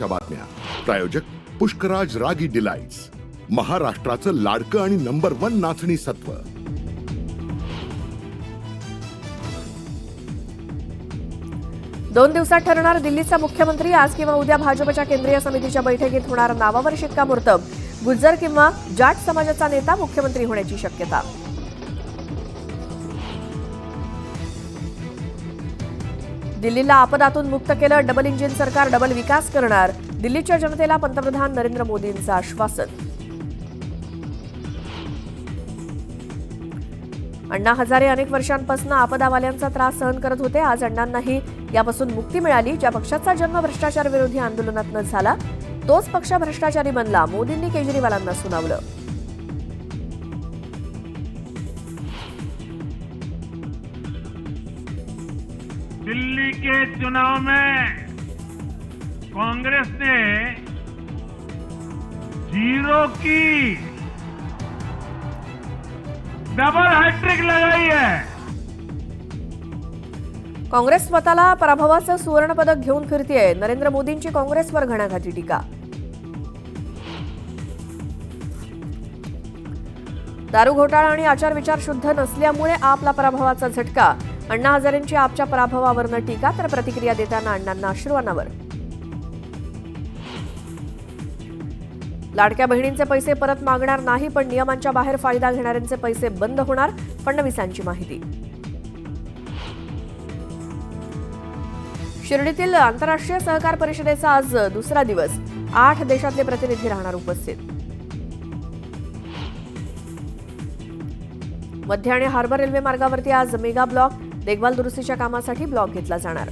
महत्त्वाच्या बातम्या. प्रायोजक पुष्कराज रागी डिलाइट्स, महाराष्ट्राचं लाडकं आणि नंबर 1 नाचणी सत्व. दोन दिवसात ठरणार दिल्लीचा मुख्यमंत्री. आज किंवा उद्या भाजपच्या केंद्रीय समितीच्या बैठकीत होणार नावावर शिक्कामोर्तब. गुज्जर किंवा जाट समाजाचा नेता मुख्यमंत्री होण्याची शक्यता. दिल्लीला आपदातून मुक्त केलं. डबल इंजिन सरकार डबल विकास करणार. दिल्लीच्या जनतेला पंतप्रधान नरेंद्र मोदींचं आश्वासन. अण्णा हजारे अनेक वर्षांपासून आपदावाल्यांचा त्रास सहन करत होते. आज अण्णांनाही यापासून मुक्ती मिळाली. ज्या पक्षाचा जन्म भ्रष्टाचार विरोधी आंदोलनातनं झाला तोच पक्ष भ्रष्टाचारी बनला. मोदींनी केजरीवालांना सुनावलं. दिल्ली के चुनाव में कांग्रेस ने 0 की डबल हैट्रिक लगाई है. काँग्रेस स्वतःला पराभवाचं सुवर्ण पदक घेऊन फिरतेय. नरेंद्र मोदींची काँग्रेसवर घणाघाती टीका. दारू घोटाळा आणि आचारविचार शुद्ध नसल्यामुळे आपला पराभवाचा झटका. अण्णा हजारेंची आपच्या पराभवावरनं टीका, तर प्रतिक्रिया देताना अण्णांना अश्रू अनावर. लाडक्या बहिणींचे पैसे परत मागणार नाही, पण नियमांच्या बाहेर फायदा घेणाऱ्यांचे पैसे बंद होणार. फडणवीसांची माहिती. शिर्डीतील आंतरराष्ट्रीय सहकार परिषदेचा आज दुसरा दिवस. 8 देशातले प्रतिनिधी राहणार उपस्थित. मध्य आणि हार्बर रेल्वे मार्गावरती आज मेगा ब्लॉक. देखभाल दुरुस्तीच्या कामासाठी ब्लॉक घेतला जाणार.